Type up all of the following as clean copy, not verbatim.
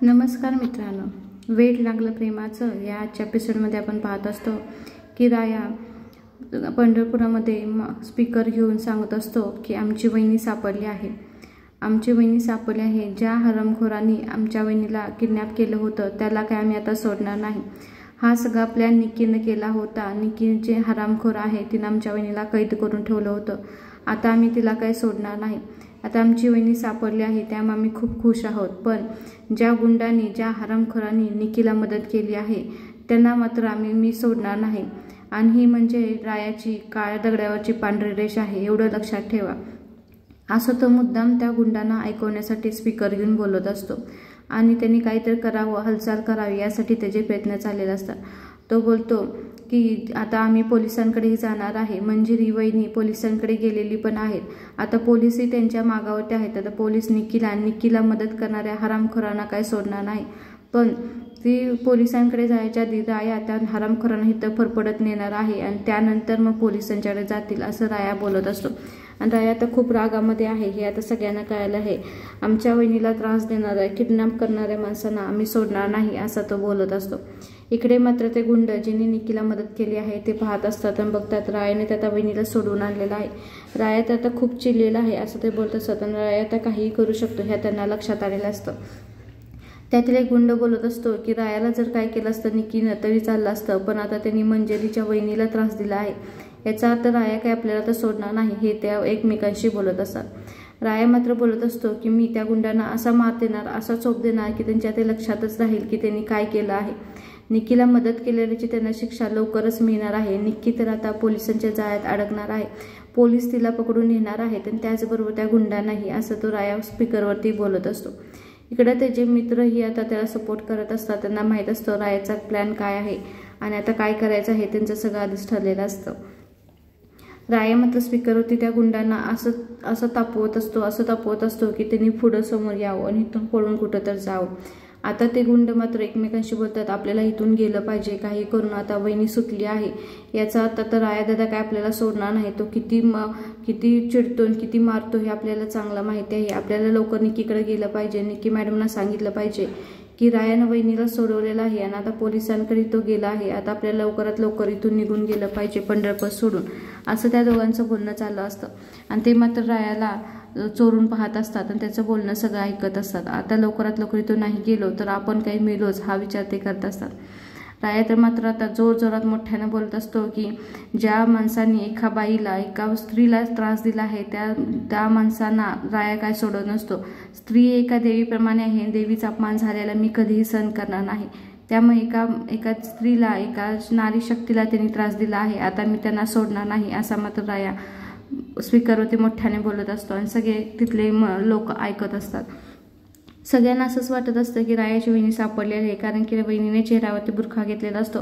नमस्कार मित्रांनो, वेड लागलं प्रेमाचं या आजच्या एपिसोडमध्ये आपण पाहत असतो की राया पंढरपुरामध्ये स्पीकर घेऊन सांगत असतो की आमची वहिनी सापडली आहे, आमची वहिनी सापडली आहे. ज्या हरामखोरांनी आमच्या वहिनीला किडनॅप केलं होतं त्याला काय आम्ही आता सोडणार नाही. हा सगळा प्लॅन निक्कीनं केला होता. निक्की जे हरामखोर आहे तिनं आमच्या वहिनीला कैद करून ठेवलं होतं. आता आम्ही तिला काही सोडणार नाही. आता आमची वहिनी सापडली आहे त्यामुळे आम्ही खूप खुश आहोत. पण ज्या गुंडांनी ज्या हरामखोरांनी निक्कीला मदत केली आहे त्यांना मात्र मी सोडणार नाही. आणि ही म्हणजे रायाची काळ्या दगडावरची पांढरी रेष आहे, एवढं लक्षात ठेवा. असं तो मुद्दाम त्या गुंडांना ऐकवण्यासाठी स्पीकर घेऊन बोलत असतो आणि त्यांनी काहीतरी करावं, हालचाल करावी यासाठी त्याचे प्रयत्न चाललेले असतात. तो बोलतो की आता आम्ही पोलिसांकडेही जाणार आहे. मंजिरी वहिनी पोलिसांकडे गेलेली पण आहेत. आता पोलिसही त्यांच्या मागावरती आहेत. आता पोलीस निक्कीला मदत करणाऱ्या हरामखोरांना काय सोडणार नाही. पण ती पोलिसांकडे जायच्या आधी राया त्या हरामखोरांना इथं फरफडत नेणार आहे आणि त्यानंतर मग पोलिसांच्याकडे जातील असं राया बोलत असतो. आणि राया आता खूप रागामध्ये आहे, हे आता सगळ्यांना कळायला आहे. आमच्या वहिनीला त्रास देणाऱ्या किडनॅप करणाऱ्या माणसांना आम्ही सोडणार नाही असं तो बोलत असतो. इकडे मात्र ते गुंड ज्यांनी निक्कीला मदत केली आहे ते पाहत असतात आणि बघतात रायाने त्या वहिनीला सोडवून आणलेला आहे. राया तर आता खूप चिडलेला आहे असं ते बोलत असतात आणि राया आता काहीही करू शकतो ह्या त्यांना लक्षात आलेलं असतं. त्यातील एक गुंड बोलत असतो की रायाला जर काय केलं असतं निक्कीनं तरी चाललं असतं, पण आता त्यांनी मंजिरीच्या वहिनीला त्रास दिला आहे याचा अर्थ राया काय आपल्याला तर सोडणार नाही, हे त्या एकमेकांशी बोलत असतात. राया मात्र बोलत असतो की मी त्या गुंडांना असा मार देणार, असा चोप देणार की त्यांच्या ते लक्षातच राहील की त्यांनी काय केलं आहे. निक्कीला मदत केलेल्याची त्यांना शिक्षा लवकरच मिळणार आहे. निक्की तर आता पोलिसांच्या जाळ्यात अडकणार आहे, पोलीस तिला पकडून नेणार आहेत आणि त्याचबरोबर त्या गुंडांनाही, असं तो राया स्पीकरवरती बोलत असतो. इकडे त्याचे मित्रही आता त्याला सपोर्ट करत असतात. त्यांना माहीत असतं रायाचा प्लॅन काय आहे आणि आता काय करायचं आहे त्यांचं सगळं आधीच ठरलेलं असतं. राया मात्र स्पीकरवरती त्या गुंडांना असं तापवत असतो की त्यांनी पुढं समोर यावं आणि इथून पळून कुठं तर जावं. आता ते गुंड मात्र एकमेकांशी बोलतात आपल्याला इथून गेलं पाहिजे, काही करून आता वहिनी सुटली आहे याचा अर्थ तर राया दादा काय आपल्याला सोडणार नाही. तो किती चिडतो आणि किती मारतो हे आपल्याला चांगलं माहिती आहे. आपल्याला लवकर निक्कीकडे गेलं पाहिजे. निक्की मॅडमना सांगितलं पाहिजे की रायानं वहिनीला सोडवलेलं आहे आणि आता पोलिसांकडे तो गेला आहे. आता आपल्याला लवकरात लवकर इथून निघून गेलं पाहिजे पंढरपूर सोडून, असं त्या दोघांचं बोलणं चाललं असतं. आणि ते मात्र रायाला चोरून पाहत असतात आणि त्याचं बोलणं सगळं ऐकत असतात. आता लवकरात लवकर इथून नाही गेलो तर आपण काही मेलोच हा विचार ते करत असतात. राया तर मात्र आता जोरात मोठ्यानं बोलत असतो की ज्या माणसांनी एका बाईला, एका स्त्रीला त्रास दिला आहे त्या माणसांना राया काय सोडत नसतो. स्त्री एका देवीप्रमाणे आहे, देवीचा अपमान झालेला मी कधीही सहन करणार नाही. त्यामुळे एका स्त्रीला, एका नारी शक्तीला त्यांनी त्रास दिला आहे, आता मी त्यांना सोडणार नाही असा मात्र राया स्पीकरवरती मोठ्याने बोलत असतो आणि सगळे तिथले लोक ऐकत असतात. सगळ्यांना असंच वाटत असतं की रायाची वहिनी सापडलेली आहे, कारण की वहिनीने चेहऱ्यावरती बुरखा घेतलेला असतो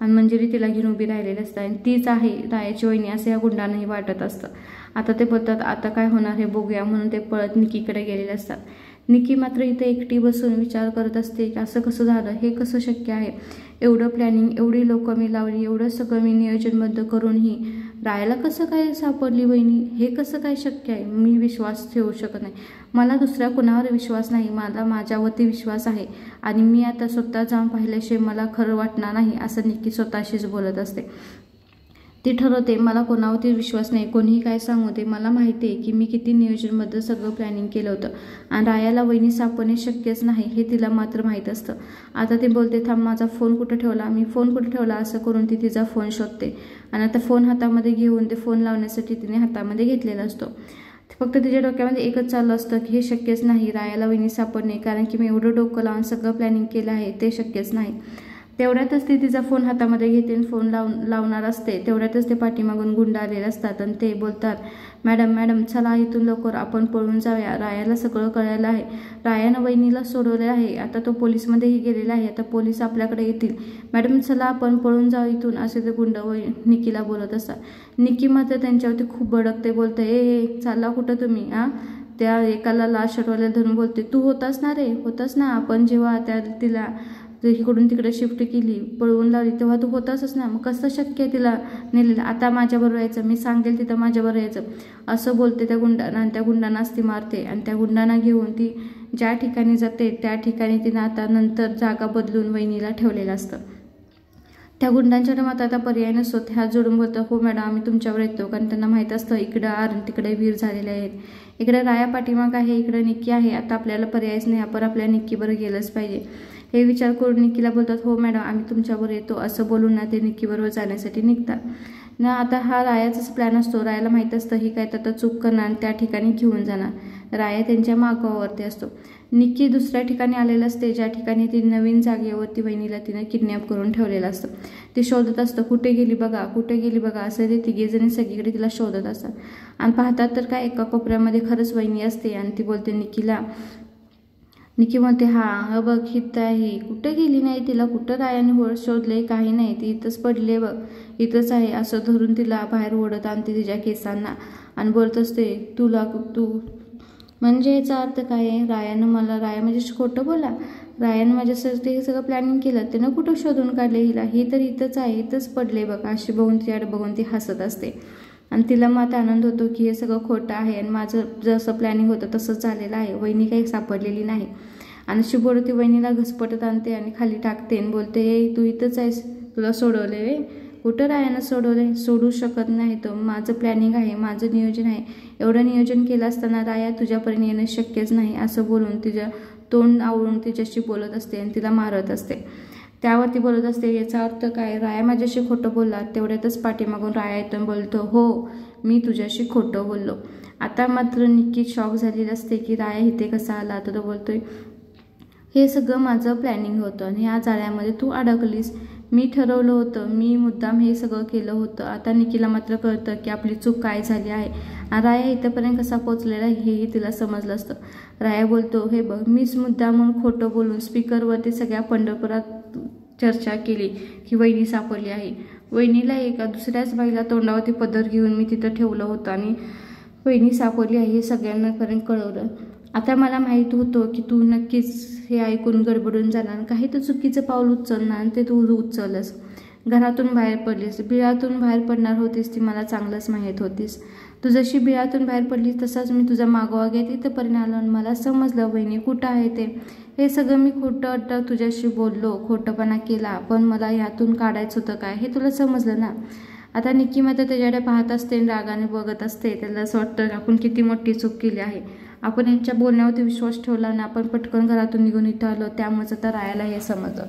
आणि मंजिरी तिला घेऊन उभी राहिलेली असते आणि तीच आहे रायाची वहिनी असं या गुंडांनाही वाटत असतं. आता ते बोलतात आता काय होणार हे बघूया म्हणून ते पळत निक्कीकडे गेलेले असतात. निक्की मात्र इथे एकटी बसून विचार करत असते की असं कसं झालं, हे कसं शक्य आहे. एवढं प्लॅनिंग, एवढी लोकं मी लावली, एवढं सगळं मी नियोजनबद्ध करूनही रायाला कसं काय सापडली वहिनी, हे कसं काय शक्य आहे. मी विश्वास ठेवू शकत नाही, मला दुसऱ्या कोणावर विश्वास नाही, मला माझ्यावरती विश्वास आहे आणि मी आता स्वतः जाऊन पाहिल्याशिवाय मला खरं वाटणार नाही असं निक्की स्वतःशीच बोलत असते. ती ठरवते मला कोणावरती विश्वास नाही, कोणीही काय सांगू दे, मला माहिती आहे की मी किती नियोजनबद्ध सगळं प्लॅनिंग केलं होतं आणि रायाला वहिनी सापडणे शक्यच नाही हे तिला मात्र माहीत असतं. आता ती बोलते थांब माझा फोन कुठं ठेवला, मी फोन कुठं ठेवला, असं करून ती तिचा फोन शोधते आणि आता फोन हातामध्ये घेऊन ते फोन लावण्यासाठी तिने हातामध्ये घेतलेला असतो. फक्त तिच्या डोक्यामध्ये एकच चाललं असतं की हे शक्यच नाही रायाला वहिनी सापडणे, कारण की मी एवढं डोकं लावून सगळं प्लॅनिंग केलं आहे ते शक्यच नाही. तेवढ्यातच ती तिचा फोन हातामध्ये घेते आणि फोन लावणार असते. तेवढ्यातच ते पाठीमागून गुंड आलेले असतात आणि ते बोलतात मॅडम चला इथून लवकर आपण पळून जाऊया, रायाला सगळं कळायला आहे, रायानं वहिनीला सोडवलेलं आहे, आता तो पोलीसमध्येही गेलेला आहे, आता पोलीस आपल्याकडे येतील, मॅडम चला आपण पळून जाऊ इथून, असे ते गुंड निक्कीला बोलत असतात. निक्की मात्र त्यांच्यावरती खूप भडकते, बोलते ए चालला कुठं तुम्ही. त्या एकाला लाल शर्टवाल्याला धरून बोलते तू होतास ना रे, होतास ना, आपण जेव्हा तिला इकडून तिकडे शिफ्ट केली, पळवून लावली तेव्हा तू होतासच ना, मग कसं शक्य आहे तिला नेलेलं, आता माझ्याबरोबर यायचं, मी सांगेल तिथं माझ्याबरोबर यायचं, असं बोलते त्या गुंडांना आणि त्या गुंडांनाच ती मारते आणि त्या गुंडांना घेऊन ती ज्या ठिकाणी जाते त्या ठिकाणी तिनं आता नंतर जागा बदलून वहिनीला ठेवलेलं असतं. त्या गुंडांच्या डोक्यात आता पर्याय नसतो. हात जोडून बोलतो, हो मॅडम आम्ही तुमच्यावर येतो. कारण त्यांना माहीत असतं इकडं आर तिकडे वीर झालेले आहेत, इकडे राया पाठीमाग आहे, इकडे निक्की आहे. आता आपल्याला पर्यायच नाही, आपण आपल्या निक्कीबरोबर गेलंच पाहिजे. हे विचार करून निक्कीला बोलतात, हो मॅडम आम्ही तुमच्याबरोबर येतो असं बोलून ना ते निक्कीबरोबर जाण्यासाठी निघतात ना. आता हा रायाचाच प्लॅन असतो. रायाला माहीत असतं ही काय तर चूक करणार आणि त्या ठिकाणी घेऊन जाणार. राया त्यांच्या मागावरती असतो. निक्की दुसऱ्या ठिकाणी आलेलं असते, ज्या ठिकाणी ती नवीन जागेवरती वहिनीला तिनं किडनॅप करून ठेवलेलं असतं. ते शोधत असतं, कुठे गेली बघा, कुठे गेली बघा असं ते तिघेजणी सगळीकडे तिला शोधत असतात. आणि पाहतात तर काय एका कोपऱ्यामध्ये खरंच वहिनी असते आणि ती बोलते निक्कीला. निक्की म्हणते, हा बघ हित आहे, कुठं गेली नाही, तिला कुठं रायाने शोधले काही नाही, ती इथंच पडले बघ, इथंच आहे असं धरून तिला बाहेर ओढत आणते तिच्या केसांना आणि बोलत असते, तू म्हणजे याचा अर्थ काय आहे, राया माझ्याशी खोटं बोला, रायानं माझ्यासाठी हे सगळं प्लॅनिंग केलं, त्यानं कुठं शोधून काढले हिला, ही तर इथंच आहे, इथंच पडले बघ अशी बघून तिच्याकडे बघून ती हसत असते. आणि तिला मग आनंद होतो की हे सगळं खोटं आहे आणि माझं जसं प्लॅनिंग होतं तसंच झालेलं आहे, वहिनी काही सापडलेली नाही. आणि शिबोर ती वहिनीला घसपटत आणते आणि खाली टाकते आणि बोलते, ए तू इथंच आहेस, तुला सोडवले वे, कुठं रायानं सोडवले, सोडू शकत नाही तो, माझं प्लॅनिंग आहे, माझं नियोजन आहे, एवढं नियोजन केलं असताना राया तुझ्यापर्यंत येणं शक्यच नाही असं बोलून तिचं तोंड आवळून तिच्याशी बोलत असते आणि तिला मारत असते. त्यावरती बोलत असते, याचा अर्थ काय, राया माझ्याशी खोटं बोलला. तेवढ्यातच पाठीमागून राया येतो बोलतो, हो मी तुझ्याशी खोटं बोललो. आता मात्र निक्की शॉक झालेली असते की राया इथे कसा आला. तर तो बोलतोय, हे सगळं माझं प्लॅनिंग होतं आणि ह्या जाळ्यामध्ये तू अडकलीस, मी ठरवलं होतं, मी मुद्दाम हे सगळं केलं होतं. आता निक्कीला मात्र कळतं की आपली चूक काय झाली आहे आणि राया इथंपर्यंत कसा पोचलेला हेही तिला समजलं असतं. राया बोलतो, हे बघ मीच मुद्दाम म्हणून खोटं बोलून स्पीकरवरती सगळ्या पंढरपुरात चर्चा केली की वहिनी सापडली आहे. वहिनीला एका दुसऱ्याच बाईला तोंडावरती पदर घेऊन मी तिथं ठेवलं होतं आणि वहिनी सापडली आहे हे सगळ्यांनापर्यंत कळवलं. आता मला माहीत होतं की तू नक्कीच हे ऐकून गडबडून जाणार, काही तर चुकीचं पाऊल उचलणार आणि ते तू उचललंस. घरातून बाहेर पडलीस, बिळातून बाहेर पडणार होतीस ती मला चांगलंच माहीत होतीस. तू जशी बिळातून बाहेर पडली तसाच मी तुझा मागोवा घेत इथंपर्यंत आलो आणि मला समजलं वहिनी कुठं आहे ते. हे सगळं मी खोटं तुझ्याशी बोललो, खोटंपणा केला, पण मला ह्यातून काढायचं होतं काय हे तुला समजलं ना. आता निक्की मात्र त्याच्याकडे पाहत असते, रागाने बघत असते. त्याला असं वाटतं आपण किती मोठी चूक केली आहे, आपण यांच्या बोलण्यावरती विश्वास ठेवला ना, आपण पटकन घरातून निघून इथं आलो, त्यामुळेच आता रायाला हे समजलं.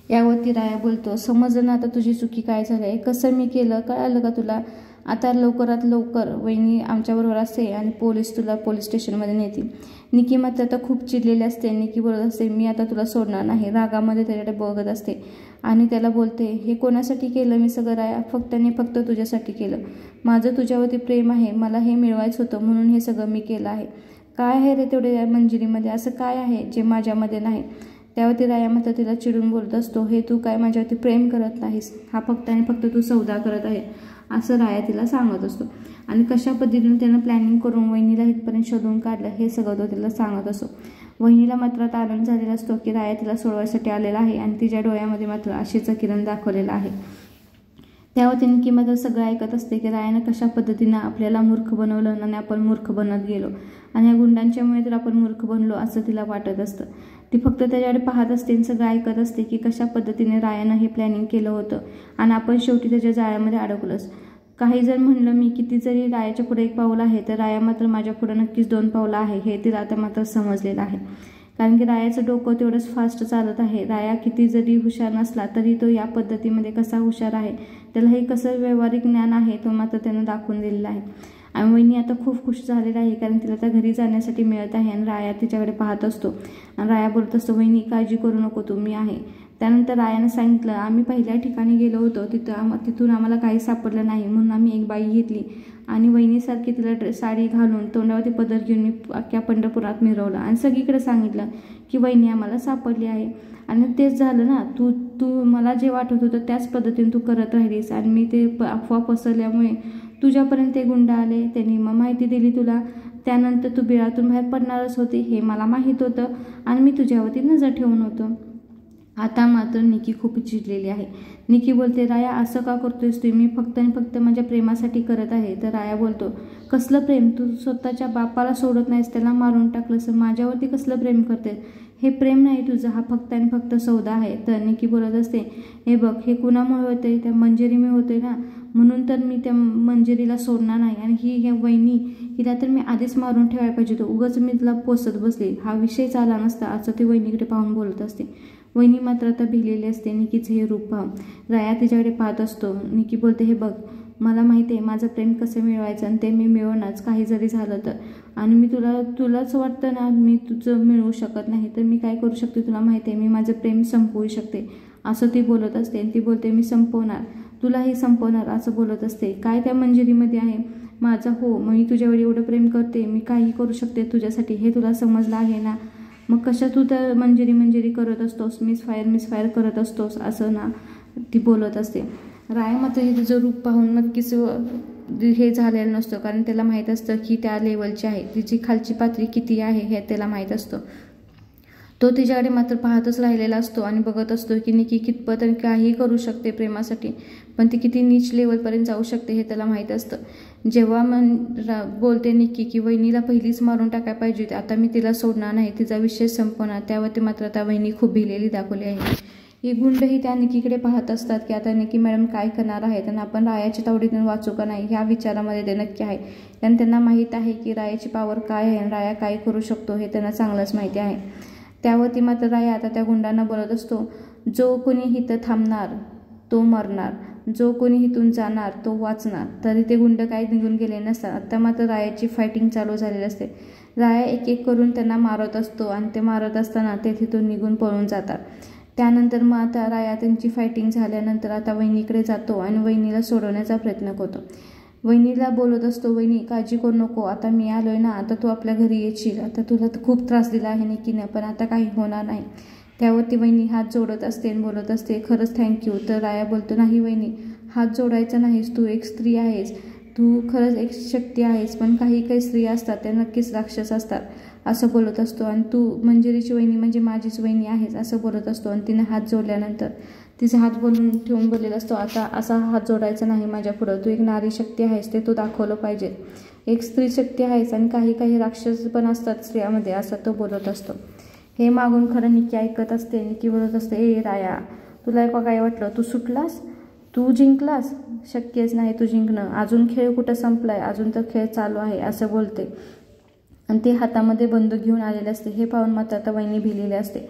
यावरती राया बोलतो, समजलं ना आता तुझी चुकी काय झाली आहे, कसं मी केलं कळालं का तुला. आता लवकरात लवकर वहिनी आमच्याबरोबर असते आणि पोलीस तुला पोलीस स्टेशनमध्ये नेतील. निक्की मात्र आता खूप चिडलेली असते. निक्की बोलत असते, मी आता तुला सोडणार नाही. रागामध्ये त्याच्याकडे बघत असते आणि त्याला बोलते, हे कोणासाठी केलं मी सगळं राया, फक्त तुझ्यासाठी केलं. माझं तुझ्यावरती प्रेम आहे, मला हे मिळवायचं होतं म्हणून हे सगळं मी केलं आहे. काय आहे रे तेवढे या मंजिरीमध्ये, असं काय आहे जे माझ्यामध्ये नाही. त्यावरती राया मात्र तिला चिडून बोलत असतो, हे तू काय माझ्यावरती प्रेम करत नाहीस, हा फक्त तू सौदा करत आहे असं राया तिला सांगत असतो. आणि कशा पद्धतीने त्यानं प्लॅनिंग करून वहिनीला इथपर्यंत शोधून काढलं हे सगळं तो तिला सांगत असतो. वहिनीला मात्र आता आनंद झालेला असतो की राया तिला सोडवायसाठी आलेला आहे आणि तिच्या डोळ्यामध्ये मात्र आशेचा किरण दाखवलेला आहे. त्यावर तिने की मात्र सगळं ऐकत असते की रायानं कशा पद्धतीनं आपल्याला मूर्ख बनवलं आणि आपण मूर्ख बनत गेलो आणि या गुंडांच्यामुळे तर आपण मूर्ख बनलो असं तिला वाटत असतं. ती फक्त त्याच्याकडे पाहत असते आणि सगळं ऐकत असते की कशा पद्धतीने रायानं हे प्लॅनिंग केलं होतं आणि आपण शेवटी त्याच्या जाळ्यामध्ये अडकलोच. काही जर म्हणलं मी किती जरी रायाच्या पुढे एक पाऊल आहे तर राया मात्र माझ्या पुढे नक्कीच 2 पावलं आहे हे तिला आता मात्र समजलेलं आहे. कारण की रायाचं डोकं तेवढंच फास्ट चालत आहे. राया किती जरी हुशार नसला तरी तो या पद्धतीमध्ये कसा हुशार आहे, त्याला हे कसं व्यावहारिक ज्ञान आहे तो मात्र त्यानं दाखवून दिलेला आहे. आणि वहिनी आता खूप खुश झालेला आहे कारण तिला त्या घरी जाण्यासाठी मिळत आहे आणि राया तिच्याकडे पाहत असतो आणि राया बोलत असतो, वहिनी काळजी करू नको तू, मी आहे. त्यानंतर रायानं सांगितलं, आम्ही पहिल्या ठिकाणी गेलो होतो तिथून आम्हाला काही सापडलं नाही म्हणून आम्ही एक बाई घेतली आणि वहिनीसारखी तिला साडी घालून तोंडावरती पदर घेऊन मी अख्ख्या पंढरपुरात मिरवलं आणि सगळीकडे सांगितलं की वहिनी आम्हाला सापडली आहे. आणि तेच झालं ना, तू मला जे वाटत होतं त्याच पद्धतीने तू करत राहिलीस आणि मी ते अफवा पसरल्यामुळे तुझ्यापर्यंत ते गुंड आले, त्यांनी मग माहिती दिली तुला. त्यानंतर तू बिळातून बाहेर पडणारच होती हे मला माहीत होतं आणि मी तुझ्यावरती नजर ठेवून होतं. आता मात्र निक्की खूप चिडलेली आहे. निक्की बोलते, राया असं का करतोयस तू, मी फक्त आणि फक्त माझ्या प्रेमासाठी करत आहे. तर राया बोलतो, कसलं प्रेम, तू स्वतःच्या बापाला सोडत नाहीस, त्याला मारून टाकलंस, माझ्यावरती कसलं प्रेम करते, हे प्रेम नाही तुझं, हा फक्त आणि फक्त सौदा आहे. तर निकी बोलत असते, हे बघ हे कुणामुळे होते, त्या मंजिरीमुळे होते ना, म्हणून तर मी त्या मंजिरीला सोडणार नाही. आणि ही वहिनी, हिला तर मी आधीच मारून ठेवायला पाहिजे होतं, उगाच मी तिला पोसत बसली, हा विषय आला नसता, असं ती वहिनीकडे पाहून बोलत असते. वहिनी मात्र आता भिलेली असते निकीचं हे रूप पाहून. राया तिच्याकडे पाहत असतो. निकी बोलते, हे बघ मला माहिती आहे माझं प्रेम कसं मिळवायचं आणि ते मी मिळवणारच, काही जरी झालं तर. आणि मी तुलाच वाटतं ना मी तुझं मिळवू शकत नाही, तर मी काय करू शकते तुला माहिती आहे, मी माझं प्रेम संपवू शकते, असं ती बोलत असते. आणि ती बोलते, मी संपवणार, तुलाही संपवणार, असं बोलत असते. काय त्या मंजिरीमध्ये आहे माझा, हो मी तुझ्यावर एवढं प्रेम करते, मी काही करू शकते तुझ्यासाठी, हे तुला समजलं आहे ना, मग कशा तू तर मंजिरी करत असतोस, मिस फायर करत असतोस, असं ना ती बोलत असते. राया मात्र हे तिचं रूप पाहून नक्कीच हे झालेलं नसतं, कारण त्याला माहीत असतं की त्या लेवलची आहे, तिची खालची पातळी किती आहे हे त्याला माहीत असतं. तो तिच्याकडे मात्र पाहतच राहिलेला असतो आणि बघत असतो की निकी कितपत आणि काहीही करू शकते प्रेमासाठी, पण ती किती नीच लेवलपर्यंत जाऊ शकते हे त्याला माहीत असतं. जेव्हा बोलते निकी की वहिनीला पहिलीच मारून टाकायला पाहिजे होती, आता मी तिला सोडणार नाही, तिचा विषय संपवणार, त्यावरती मात्र आता वहिनी खूप भिलेली दाखवली आहे. ही गुंडही त्या निकीकडे पाहत असतात की आता निकी मॅडम काय करणार आहेत आणि आपण रायाच्या तावडीतून वाचू का नाही, ह्या विचारामध्ये ते नक्की आहे. आणि त्यांना माहीत आहे की रायाची पावर काय आहे आणि राया काय करू शकतो हे त्यांना चांगलंच माहिती आहे. त्यावरती मात्र राया आता त्या गुंडांना बोलत असतो, जो कोणी इथं थांबणार तो मरणार, जो कोणी इथून जाणार तो वाचणार. तरी ते गुंड काय निघून गेले नसतात. आता मात्र रायाची फायटिंग चालू झालेली असते. राया एक एक करून त्यांना मारत असतो आणि ते मारत असताना ते तिथून निघून पळून जातात. त्यानंतर मग आता राया त्यांची फायटिंग झाल्यानंतर आता वहिनीकडे जातो आणि वहिनीला सोडवण्याचा प्रयत्न करतो. वहिनीला बोलत असतो, वहिनी काळजी करू नको, आता मी आलोय ना, आता तू आपल्या घरी येशील, आता तुला खूप त्रास दिला आहे निकीनं, पण आता काही होणार नाही. त्यावरती वहिनी हात जोडत असते आणि बोलत असते, खरंच थँक्यू. तर राया बोलतो, नाही वहिनी हात जोडायचा नाहीस, तू एक स्त्री आहेस, तू खरंच एक शक्ती आहेस, पण काही स्त्रिया असतात त्या नक्कीच राक्षस असतात, असं बोलत असतो. आणि तू मंजिरीची वहिनी म्हणजे माझीच वहिनी आहेस, असं बोलत असतो. आणि तिने हात जोडल्यानंतर तिचे हात बोलून ठेवून बोललेला असतो, आता असा हात जोडायचा नाही माझ्या पुढं, तू एक नारी शक्ती आहेस ते तू दाखवलं पाहिजे, एक स्त्री शक्ती आहेस आणि काही राक्षस पण असतात स्त्रियामध्ये, असं तो बोलत असतो. हे मागून खरं निकी ऐकत असते. निकी बोलत असते, ए राया तुला काय वाटलं, तू सुटलास, तू जिंकलास, शक्यच नाही तू जिंकणं, अजून खेळ कुठं संपलाय, अजून तर खेळ चालू आहे, असं बोलते. आणि ते हातामध्ये बंदूक घेऊन आलेले असते. हे पाहून मात्र आता वहिनी भिलेली असते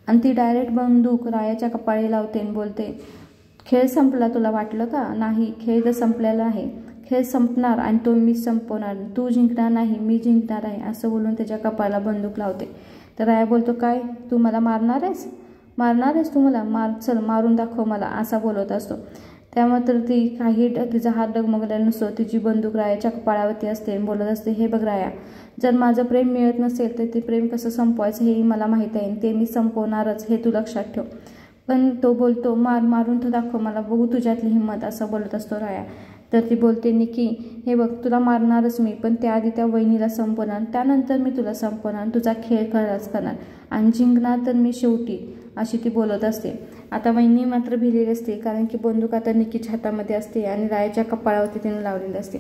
आणि ती डायरेक्ट बंदूक रायाच्या कपाळी लावते आणि बोलते, खेळ संपला तुला वाटलं का, नाही खेळ तर संपलेला आहे, खेळ संपणार आणि तो मी संपवणार, तू जिंकणार नाही मी जिंकणार आहे, असं बोलून त्याच्या कपाळाला बंदूक लावते. तर राया बोलतो, काय तू मला मारणार आहेस तू मला, मार चल मारून दाखव मला, असा बोलत असतो. त्यामुळे तर ती तिचा हात डगमगलेला नसतो, तिची बंदूक रायाच्या कपाळावरती असते आणि बोलत असते, हे बघ राया, जर माझं प्रेम मिळत नसेल तर ते प्रेम कसं संपवायचं हेही मला माहीत आहे, ते मी संपवणारच, हे तू लक्षात ठेव. पण तो बोलतो, मारून तर दाखव मला, बघू तुझ्यातली हिंमत, असं बोलत असतो राया. तर ती बोलते, निकी हे बघ तुला मारणारच मी, पण त्याआधी त्या वहिनीला संपवणार, त्यानंतर मी तुला संपवणार, तुझा खेळ खराच करणार आणि जिंकणार तर मी शेवटी, अशी ती बोलत असते. आता वहिनी मात्र भिलेली असते, कारण की बंदूक आता निकीच्या हातामध्ये असते आणि रायाच्या कपाळावरती तिने लावलेली असते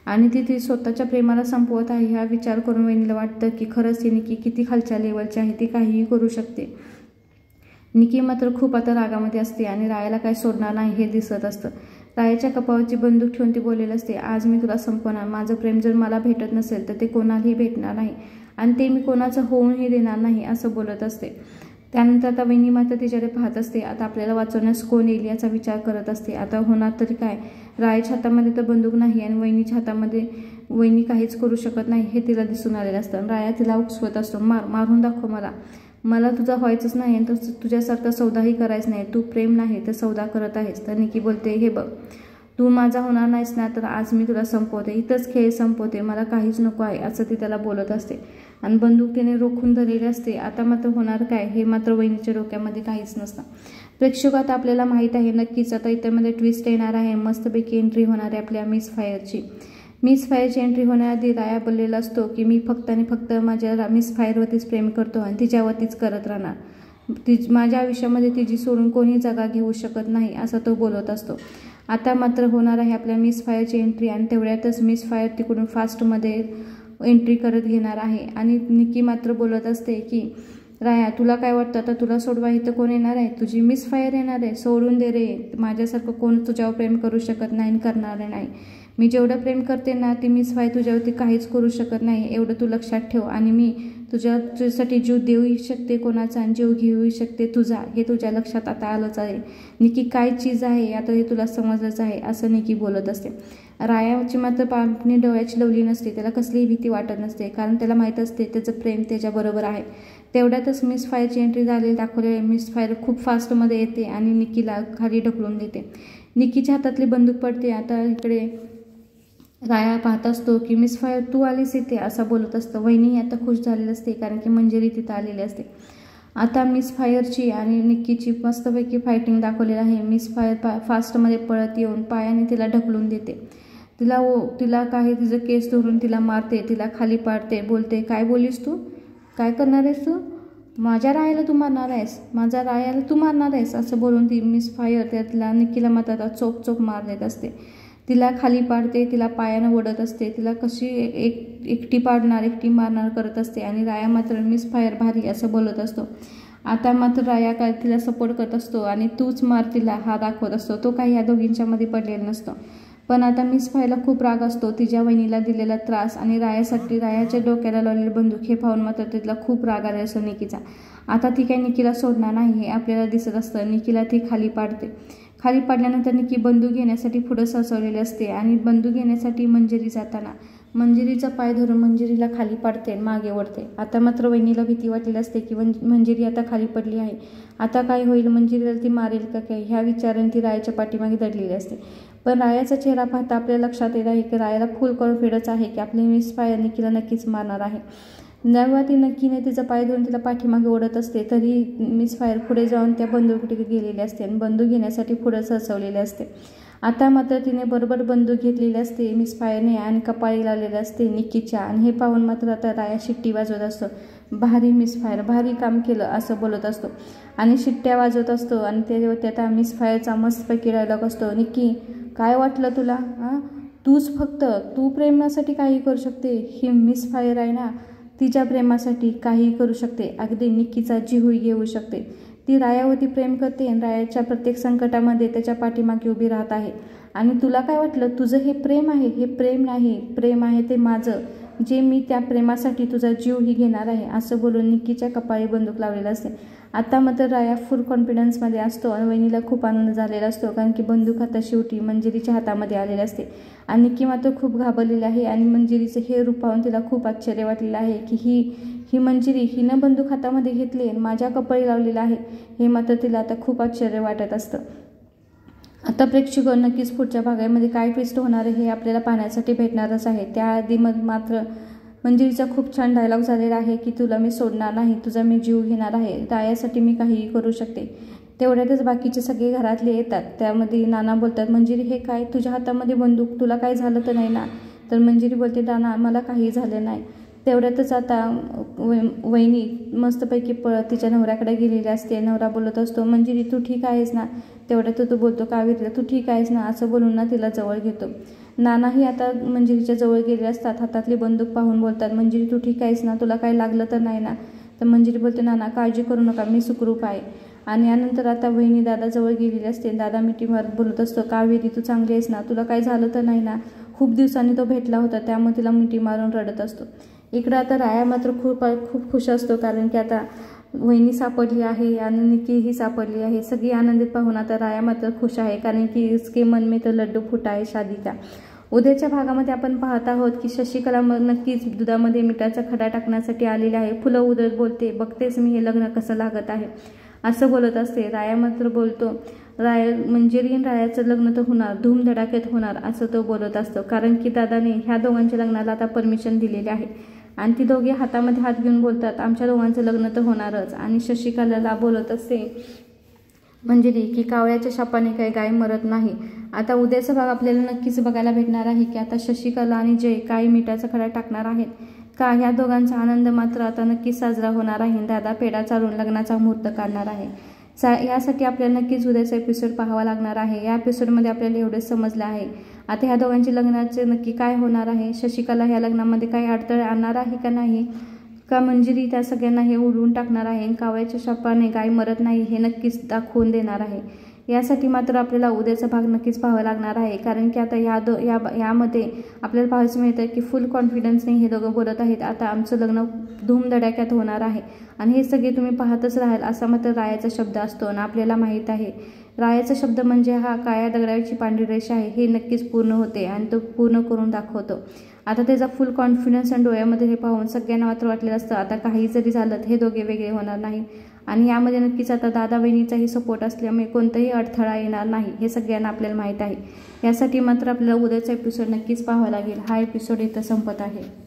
आणि ती स्वतःच्या प्रेमाला संपवत आहे. हा विचार करून वहिनीला वाटतं की खरंच ही निकी किती खालच्या लेवलची आहे, ती काहीही करू शकते. निकी मात्र खूप आता रागामध्ये असते आणि रायाला काय सोडणार नाही हे दिसत असतं. रायाच्या कपाळावरची बंदूक ठेवून ती बोललेली असते, आज मी तुला संपवणार, माझं प्रेम जर मला भेटत नसेल तर ते कोणालाही भेटणार नाही आणि ते मी कोणाचं होऊनही देणार नाही, असं बोलत असते. त्यानंतर आता वहिनी मात्र तिच्याकडे पाहत असते, आता आपल्याला वाचवण्यास कोण येईल याचा विचार करत असते. आता होणार तरी काय, रायाच्या हातामध्ये तर बंदूक नाही आणि वहिनीच्या हातामध्ये वहिनी काहीच करू शकत नाही हे तिला दिसून आलेलं असतं. राया तिला उकसवत असतो, मारून दाखव मला तुझा व्हायचंच नाही आणि तुझ्यासारखा सौदाही करायचं नाही, तू प्रेम नाही तर सौदा करत आहेस. तर निकी बोलते, हे बघ तू माझा होणार नाहीस ना, तर आज मी तुला संपवते, इथंच खेळ संपवते, मला काहीच नको आहे, असं ती त्याला बोलत असते आणि बंदूक तिने रोखून धरलेली असते. आता मात्र होणार काय हे मात्र वहिनीच्या डोक्यामध्ये काहीच नसतं. प्रेक्षक आता आपल्याला माहीत आहे नक्कीच आता इथं ट्विस्ट येणार आहे, मस्तपैकी एंट्री होणार आहे आपल्या मिस फायरची एंट्री होण्याआधी राया बोललेला असतो की मी फक्त आणि फक्त माझ्या मिस फायरवरतीच प्रेम करतो आणि तिच्यावरतीच करत राहणार. माझ्या आयुष्यामध्ये तिची सोडून कोणी जागा घेऊ शकत नाही असं तो बोलत असतो. आता मात्र होणार आहे आपल्या मिस फायरची एंट्री आणि तेवढ्यातच मिस फायर तिकडून फास्टमध्ये एंट्री करत घेणार आहे. आणि निकी मात्र बोलत असते की राया, तुला काय वाटतं आता तुला सोडवा इथं कोण येणार आहे? तुझी मिस फायर येणार आहे. सोडून दे रे, माझ्यासारखं कोण तुझ्यावर प्रेम करू शकत नाही, करणार नाही. मी जेवढं प्रेम करते ना ती मिस फायर तुझ्यावरती काहीच करू शकत नाही, एवढं तू लक्षात ठेव. आणि मी तुझ्यासाठी जीव देऊही शकते कोणाचा आणि जीव घेऊही शकते तुझा, हे तुझ्या लक्षात आता आलंच आहे. निकी काय चीज आहे आता हे तुला समजलंच आहे असं निकी बोलत असते. रायाची मात्र पापणी डोळ्याची लवली नसते, त्याला कसलीही भीती वाटत नसते, कारण त्याला माहीत असते त्याचं प्रेम त्याच्याबरोबर आहे. तेवढ्यातच मिस फायरची एंट्री झालेली दाखवले. मिस फायर खूप फास्टमध्ये येते आणि निकीला खाली ढकलून देते. निकीच्या हातातली बंदूक पडते. आता इकडे राया पाहत असतो की मिस फायर तू आलीस इथे असं बोलत असतं. वहिनी आता खुश झालेली असते कारण की मंजिरी तिथं आलेली असते. आता मिस फायरची आणि निक्कीची मस्तपैकी फायटिंग दाखवलेली आहे. मिस फायर फास्टमध्ये पळत येऊन पायाने तिला ढकलून देते. तिला काही तिचं केस धरून तिला मारते, तिला खाली पाडते, बोलते काय बोलीस तू, काय करणार आहेस तू, माझ्या रायाला तू मारणार आहेस, माझ्या रायाला तू मारणार आहेस असं बोलून ती मिस फायर तिला निक्कीला मात्र चोप मार देत असते. तिला खाली पाडते, तिला पायानं ओढत असते, तिला कशी एकटी पाडणार एकटी मारणार करत असते. आणि राया मात्र मिस फायर भारी असं बोलत असतो. आता मात्र राया काय तिला सपोर्ट करत असतो आणि तूच मार तिला हा दाखवत असतो. तो काही या दोघींच्या मध्ये पडलेला नसतो. पण आता मिस फायरला खूप राग असतो तिच्या वहिनीला दिलेला त्रास आणि रायाच्या डोक्याला लावलेली बंदूक हे पाहून मात्र तिला खूप राग आला असतो निकीचा. आता ती काही निकीला सोडणार नाही हे आपल्याला दिसत असतं. निकीला ती खाली पाडते. खाली पाडल्यानंतर निकी बंदूक घेण्यासाठी पुढं सरसवलेली असते आणि बंदूक घेण्यासाठी मंजिरी जाताना मंजिरीचा पाय धरून मंजिरीला खाली पाडते, मागे ओढते. आता मात्र वहिनीला भीती वाटलेली असते की मंजिरी आता खाली पडली आहे, आता काय होईल, मंजिरीला ती मारेल का काय ह्या विचाराने ती रायाच्या पाठीमागे दडलेली असते. पण रायाचा चेहरा पाहता आपल्या लक्षात येत आहे की रायाला फुल कॉन्फिडन्स आहे की आपली मिस फायर निकीला नक्कीच मारणार आहे. जेव्हा ती नक्कीने तिचा पाय धरून तिला पाठीमागे ओढत असते तरी मिस फायर पुढे जाऊन त्या बंदुकीकडे गेलेली असते आणि बंदूक घेण्यासाठी पुढे सरसवलेले असते. आता मात्र तिने बरोबर बंदूक घेतलेली असते मिस फायरने आणि कपाळी लावलेले असते निकीच्या. आणि हे पाहून मात्र आता राया शिट्टी वाजवत असतो. भारी मिस फायर, भारी काम केलं असं बोलत असतो आणि शिट्ट्या वाजवत असतो. आणि त्याच्यावरती आता मिस फायरचा मस्तपैकी डायलॉग असतो. निकी काय वाटलं तुला, तू प्रेमासाठी काही करू शकते, ही मिस फायर आहे ना तिच्या प्रेमासाठी काहीही करू शकते, अगदी निक्कीचा जीवही घेऊ शकते. ती रायावरती प्रेम करते आणि रायाच्या प्रत्येक संकटामध्ये त्याच्या पाठीमागे उभी राहत आहे. आणि तुला काय वाटलं, तुझं हे प्रेम आहे, हे प्रेम नाही, प्रेम आहे ते माझं, जे मी त्या प्रेमासाठी तुझा जीवही घेणार आहे असं बोलून निक्कीच्या कपाळी बंदूक लावलेला असते. आता मात्र राया फुल कॉन्फिडन्समध्ये असतो आणि वहिनीला खूप आनंद झालेला असतो कारण की बंदूक आता शेवटी मंजिरीच्या हातामध्ये आलेली असते. आणि निक्की मात्र खूप घाबरलेली आहे आणि मंजिरीचं हे रूप पाहून तिला खूप आश्चर्य वाटलेलं आहे की ही मंजिरी हिनं बंदूक हातामध्ये घेतली आणि माझ्या कपाळी लावलेलं आहे, हे मात्र तिला आता खूप आश्चर्य वाटत असतं. आता प्रेक्षक नक्कीच पुढच्या भागामध्ये काय ट्विस्ट होणार आहे हे आपल्याला पाहण्यासाठी भेटणारच आहे. त्याआधी मात्र मंजिरीचा खूप छान डायलॉग झालेला आहे की तुला मी सोडणार नाही, तुझा मी जीव घेणार आहे, रायासाठी मी काहीही करू शकते. तेवढ्यातच बाकीचे सगळे घरातले येतात. त्यामध्ये नाना बोलतात मंजिरी हे काय, तुझ्या हातामध्ये बंदूक, तुला काय झालं तर नाही ना. तर मंजिरी बोलते नाना मला काही झालं नाही. तेवढ्यातच आता वहिनी मस्तपैकी पळत तिच्या नवऱ्याकडे गेलेली असते. नवरा बोलत असतो मंजिरी तू ठीक आहेस ना. तेवढ्यात तो बोलतो कावेरीला तू ठीक आहेस ना असं बोलून ना तिला जवळ घेतो. नानाही आता मंजिरीच्या जवळ गेले असतात. हातातली बंदूक पाहून बोलतात मंजिरी तू ठीक आहेस ना, तुला काही लागलं तर नाही ना. तर मंजिरी बोलते नाना काळजी करू नका, मी सुखरूप आहे. आणि यानंतर आता वहिनी दादाजवळ गेलेली असते. दादा मिठी मारत बोलत असतो कावेरी तू चांगली आहेस ना, तुला काही झालं तर नाही ना. खूप दिवसांनी तो भेटला होता त्यामुळे तिला मिठी मारून रडत असतो. इकडं आता राया मात्र खूप खुश असतो कारण की आता वहिनी सापडली आहे आणि निकीही सापडली आहे. सगळी आनंदित पाहून आता राया मात्र खुश आहे कारण की इसके मन में तो लड्डू फुटा आहे शादीचा. उद्याच्या भागामध्ये आपण पाहत आहोत की शशिकला नक्कीच दुधामध्ये मिठाचा खडा टाकण्यासाठी आलेली आहे. फुलं उधळत बोलते बघतेच मी हे लग्न कसं लागत आहे असं बोलत असते. राया मात्र बोलतो मंजिरी आणि रायाचं लग्न तर होणार, धूमधडाक्यात होणार असं तो बोलत असतो कारण की दादाने ह्या दोघांच्या लग्नाला आता परमिशन दिलेली आहे. आणि ती दोघे हातामध्ये हात घेऊन बोलतात आमच्या दोघांचं लग्न तर होणारच. आणि शशिकलाला बोलत असते मंजिरी की कावळ्याच्या शापाने काही गाय मरत नाही. आता उद्याचा भाग आपल्याला नक्कीच बघायला भेटणार आहे की आता शशिकला आणि जय काय मिठाचा खडा टाकणार आहेत का ह्या दोघांचा आनंद मात्र आता नक्कीच साजरा होणार आहे. दादा पेढा चालून लग्नाचा मुहूर्त काढणार आहे. यासाठी आपल्याला नक्कीच उद्याचा एपिसोड पाहावा लागणार आहे. या एपिसोडमध्ये आपल्याला एवढेच समजलं आहे. आता ह्या दोघांच्या लग्नाचे नक्की काय होणार आहे, शशिकला ह्या लग्नामध्ये काही अडथळे आणणार आहे का नाही, का मंजिरी त्या सगळ्यांना हे उडवून टाकणार आहे, कावळ्याच्या शापाने गाय मरत नाही हे नक्कीच दाखवून देणार आहे. यासाठी मात्र आपल्याला उद्याचा भाग नक्कीच पाहावा लागणार आहे. कारण की आता यामध्ये आपल्याला पाहायचं मिळतं की फुल कॉन्फिडन्सने हे दोघं बोलत आहेत, आता आमचं लग्न धूमधडाक्यात होणार आहे. आणि हे सगळे तुम्ही पाहतच राहाल असा मात्र रायाचा शब्द असतो आणि आपल्याला माहीत आहे रायाचा शब्द म्हणजे हा काळ्या दगडाची पांढरी रेषा आहे, हे नक्कीच पूर्ण होते आणि तो पूर्ण करून दाखवतो. आता त्याचा फुल कॉन्फिडन्स आणि डोळ्यामध्ये हे पाहून सगळ्यांना मात्र वाटलेलं असतं आता काही जरी झालं हे दोघे वेगळे होणार नाही. आणि यामध्ये नक्कीच आता दादा बहिणीचाही सपोर्ट असल्यामुळे कोणताही अडथळा येणार नाही हे सगळ्यांना आपल्याला माहीत आहे. यासाठी मात्र आपल्याला उद्याचा एपिसोड नक्कीच पाहावा लागेल. हा एपिसोड इथं संपत आहे.